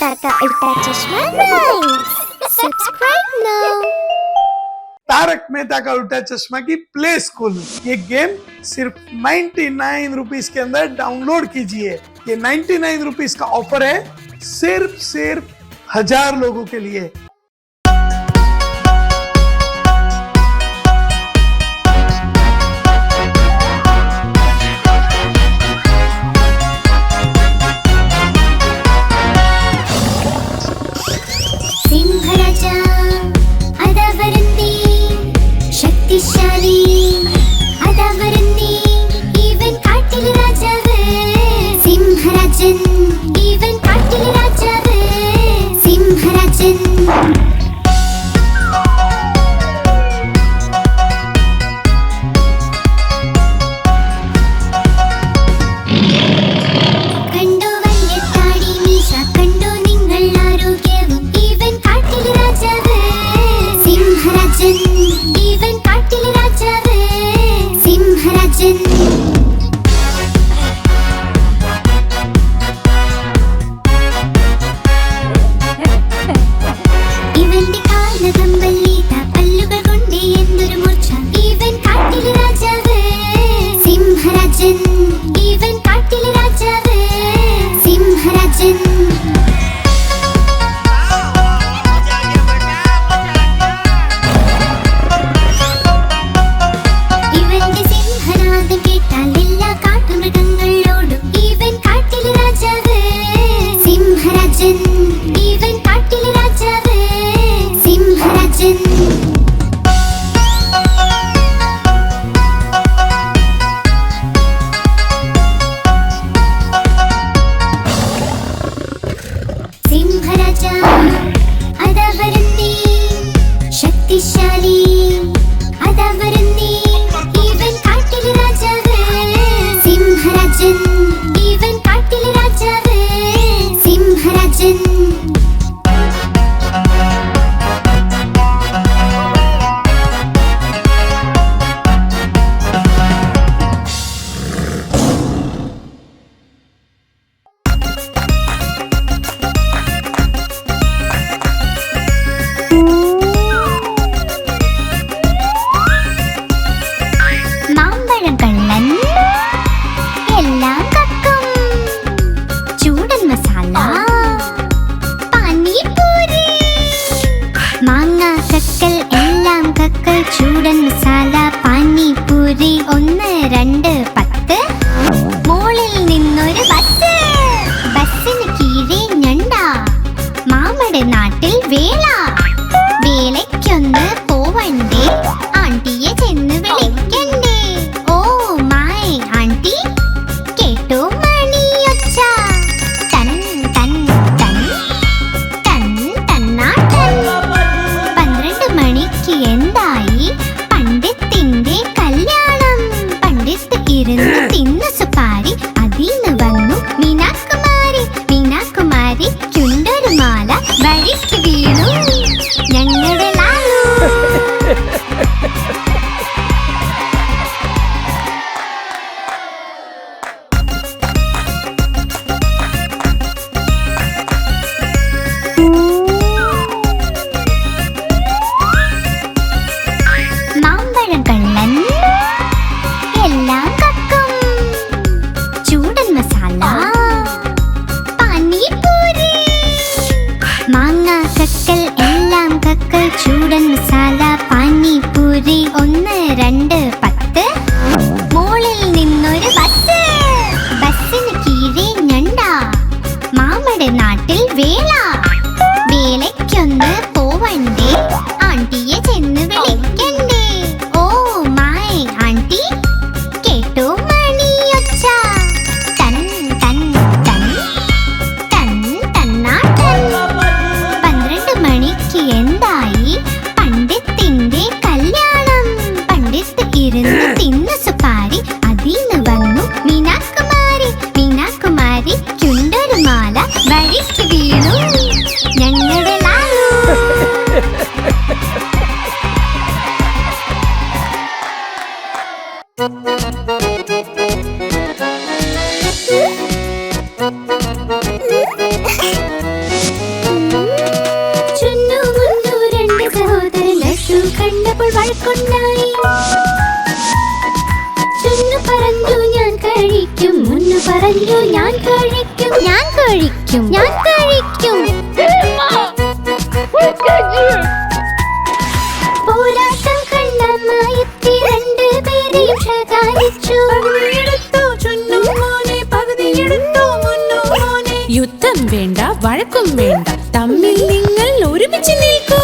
अवतार का उल्टा चश्मा rhymes. Subscribe now. Taarak Mehta का उल्टा चश्मा की प्ले स्कूल, ये गेम सिर्फ 99 रुपीज के अंदर डाउनलोड कीजिए। ये 99 रुपीज का ऑफर है, सिर्फ 1000 लोगों के लिए। सिंहराजा अदावरंदी शक्तिशाली अदावरंदी इवन काटिल राजावे सिंहराजन इवन काटिल राजावे सिंहराजन even കാട്ടിലെ രാജാവേ സിംഹരാജൻ ഇവന്റെ കാൽനഖം വല്ലിത പല്ലുകൾ കൊണ്ട് എന്തൊരു മൂർച്ച ഇവൻ കാട്ടിലെ രാജാവേ സിംഹരാജൻ ഇവൻ കാട്ടിലെ രാജാവേ സിംഹരാജൻ even കാട്ടിലെ രാജാവേ സിംഹരാജൻ സിംഹരാജ അദാവരന്തി ശക്തിശാലി അദാവരന്തി ഇവൻ കാട്ടിലെ രാജാവേ സിംഹരാജൻ ഇവൻ കാട്ടിലെ രാജാവേ സിംഹരാജൻ മാമ്പഴം കള്ളൻ എല്ലാം കക്കും ചൂടൻ മസാല പാനിപൂരി മാങ്ങ കക്കൽ എല്ലാം കക്കൽ ചൂടൻ മസാല പാനിപൂരി 1 2 10 മോളിൽ നിന്നൊരു ബസ് ബസ്സിന് കീഴെ ഞണ്ട മാമയുടെ നാട്ടിൽ വേള വേലയ്ക്കൊന്ന് പോവണ്ടേ ആണ്ടിയെ ചെന്ന് വിളിക്കണ്ടേ ഓ മൈ ആണ്ടി കേട്ടോ മണിയൊച്ച തൻ തൻ തൻ തൻ തന്നാട്ടൻ 12 മണിക്ക് എന്തായി പണ്ഡിത്തിന്റെ കല്യാണം പണ്ഡിത്ത് ഇരുന്ന് തിന്ന സുപാരി അതിന്ന് വന്നു മീനാകുമാരി മീനാകുമാരി ചുണ്ടൊരു മാല വഴിക്ക് വീണു ഞങ്ങളുടെ ലാലു മാമ്പഴം കള്ളൻ എല്ലാം കക്കും ഞാൻ കഴിക്കും, ഞാൻ കഴിക്കും, ഞാൻ കഴിക്കും. പോരാട്ടം കണ്ടമായെത്തി രണ്ടുപേരെയും ശകാരിച്ചു. യുദ്ധം വേണ്ട, വഴക്കും വേണ്ട, തമ്മിൽ നിങ്ങൾ ഒരുമിച്ച് നിൽക്കൂ.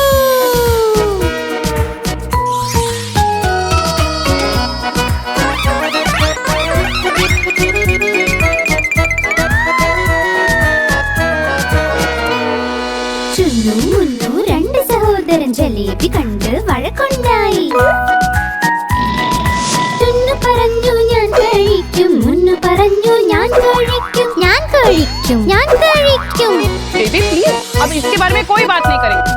ചുന്നു മുന്നു രണ്ട് സഹോദരൻ ജലേബി കണ്ട് വഴക്കുണ്ടായി. ചുന്നു പറഞ്ഞു ഞാൻ കഴിക്കും, മുന്നു പറഞ്ഞു ഞാൻ കഴിക്കും, ഞാൻ കഴിക്കും, ഞാൻ കഴിക്കും. बेबी प्लीज अब इसके बारे में कोई बात नहीं करेंगे.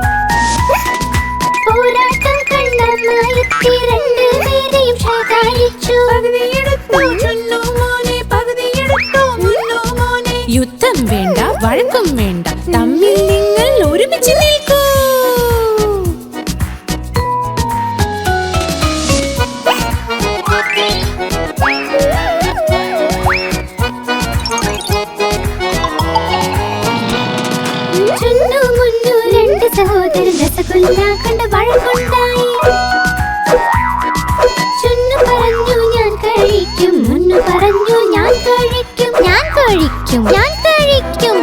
പോരാട്ടം കണ്ടമായെത്തി രണ്ടുപേരെയും ശകാരിച്ചു. യുദ്ധം വേണ്ട, വഴക്കും വേണ്ട, തമ്മിൽ നിങ്ങൾ ഒരുമിച്ച് നിൽക്കൂ. ചുന്നു മുന്നു രണ്ട് സഹോദരൻ രസഗുല്ല കണ്ട് വഴക്കുണ്ടായി. ചുന്നു പറഞ്ഞു ഞാൻ കഴിക്കും, മുന്നു പറഞ്ഞു ഞാൻ കഴിക്കും, ഞാൻ കഴിക്കും, ഞാൻ കഴിക്കും.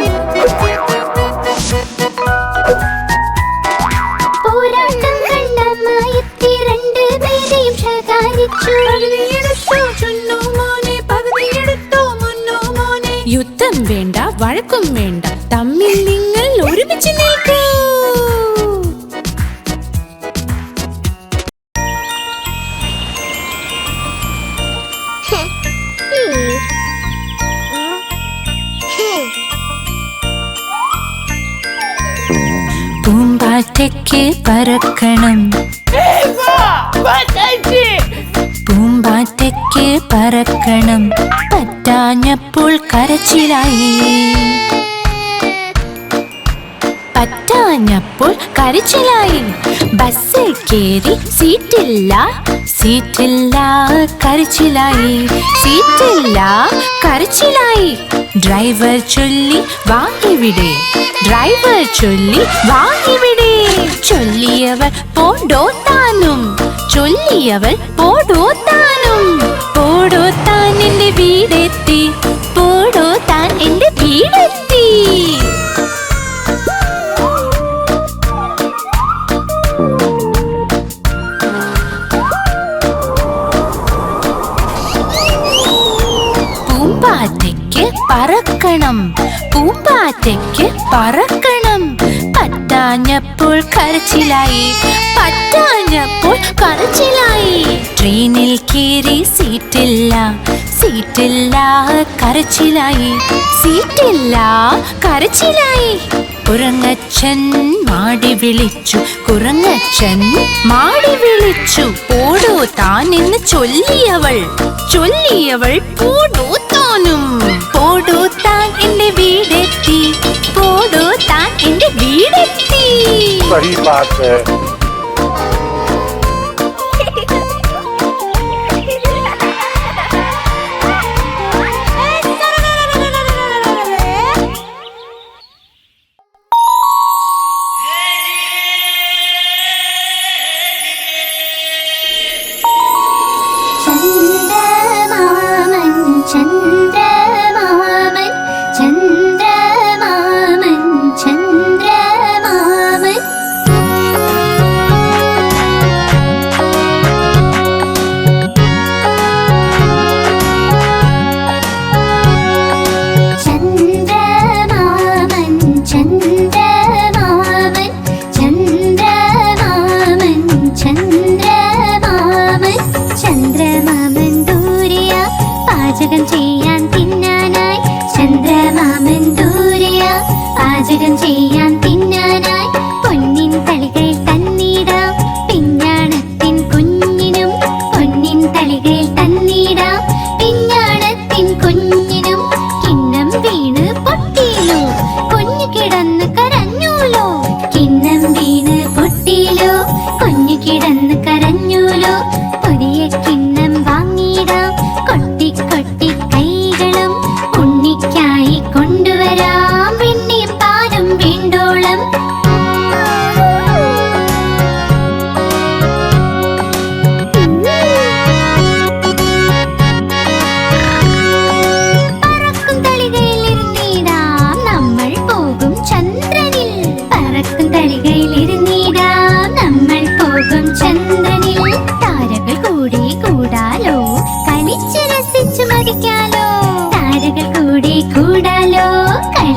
പോരാട്ടം കണ്ടമായെത്തി രണ്ടുപേരെയും ശകാരിച്ചു. യുദ്ധം വേണ്ട, വഴക്കും വേണ്ട, തമ്മിൽ നിങ്ങൾ ഒരുമിച്ച് നിൽക്കൂ. പൂമ്പാറ്റയ്ക്ക് പറക്കണം, പൂമ്പാറ്റയ്ക്ക് പറക്കണം, പറ്റാഞ്ഞപ്പോൾ കരച്ചിലായി, പറ്റാഞ്ഞപ്പോൾ കരച്ചിലായി. ബസ്സിൽ കേറി സീറ്റില്ല, സീറ്റില്ല കരച്ചിലായി, സീറ്റില്ല കരച്ചിലായി. ഡ്രൈവർ ചൊല്ലി വാങ്ങിവിടെ, ഡ്രൈവർ ചൊല്ലി വാങ്ങിവിടെ. ചൊല്ലിയവർ പോടോ താനും, ചൊല്ലിയവർ പോടോ താനും. പോടോ താൻ എന്റെ വീടെത്തി, പോടോ താൻ എന്റെ വീടെത്തി. പൂമ്പാറ്റയ്ക്ക് പറക്കണം, പൂമ്പാറ്റയ്ക്ക് പറക്കണം, പറ്റാഞ്ഞപ്പോൾ കരച്ചിലായി, പറ്റാഞ്ഞപ്പോൾ കരച്ചിലായി. ട്രെയിനിൽ കേറി സീറ്റില്ല, സീറ്റില്ല കരച്ചിലായി, സീറ്റില്ല കരച്ചിലായി. കുരങ്ങച്ചൻ മാടി വിളിച്ചു, കുരങ്ങച്ചൻ മാടി വിളിച്ചു. പോടോ താൻ എന്ന് ചൊല്ലിയവൾ, ചൊല്ലിയവൾ പോടോ താനും. പോടോ താൻ എന്റെ വീടെത്തി, പോടോ താൻ എന്റെ വീടെത്തി. सही बात है. ചന്ദ്രമാമൻ, ചന്ദ്രമാമൻ, ചന്ദ്രമാമൻ, ചന്ദ്രമാമൻ. ചന്ദ്രമാമൻ, ചന്ദ്രമാമൻ, ചന്ദ്രമാമൻ, ചന്ദ്രമാമൻ ദൂരെയാ പാചകം ചെയ്യാൻ തിന്നാനായി. ചന്ദ്രമാമൻ ദൂരെയാ പാചകം ചെയ്യാൻ തിന്നാനായി. പൊന്നിൻ തളികയിൽ തന്നിടാം പിഞ്ഞാണത്തിൻ കുഞ്ഞിനും, പൊന്നിൻ തളികയിൽ തന്നിടാം പിഞ്ഞാണത്തിൻ കുഞ്ഞിനും. കിണ്ണം വീണ് പൊട്ടിയിലോ, കുഞ്ഞു കിടന്ന് കരഞ്ഞൂലോ, കിണ്ണം വീണ് പൊട്ടിയിലോ, കുഞ്ഞു കിടന്ന് കരഞ്ഞൂലോ. പുതിയ കിണ്ണം വാങ്ങിയിടാം, കൊട്ടി കൊട്ടി കൈകളും ഉണ്ണിക്കായി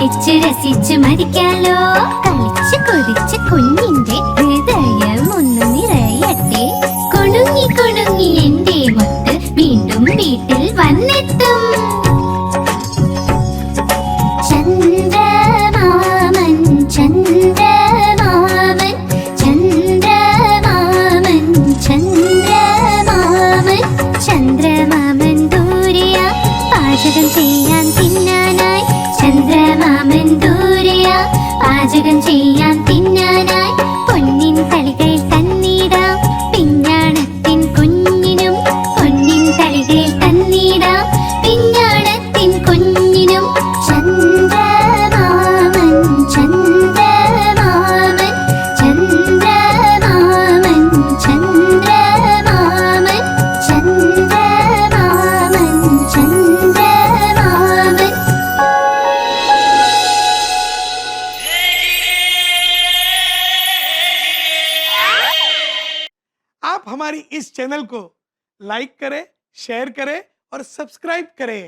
അടിച്ച് രസിച്ച് മരിക്കാലോ. കളിച്ച് കൊതിച്ച് കുഞ്ഞിന്റെ ഹൃദയം ഒന്ന് നിറയട്ടെ. കുണുങ്ങി കുണുങ്ങി എന്റെ മുത്ത് വീണ്ടും വീട്ടിൽ വന്നെത്തും. ചന്ദ്രമാമൻ ചന്ദ്രമാമൻ ചന്ദ്രമാമൻ ചന്ദ്രമാമൻ ചന്ദ്രമാമൻ ദൂരെയാ പാചകം ചെയ്യാൻ തിന്നാനായി. ചന്ദ്രമാമൻ ദൂരെയാ പാചകം ചെയ്യാൻ തിന്നാനായി. പൊന്നിൻ തളികൾ തന്നിടാം പിഞ്ഞാണത്തിൻ കുഞ്ഞിനും. പൊന്നിൻ തളികൾ തന്നിടാം പിഞ്ഞാണത്തിൻ കുഞ്ഞിനും. ചന്ദ്രമാമൻ ചന്ദ്രമാമൻ ചന്ദ്രമാമൻ ചന്ദ്രമാമൻ ചന്ദ്രമാമൻ ചന്ദ്രമാമൻ. आप हमारी इस चैनल को लाइक करें, शेयर करें और सब्सक्राइब करें।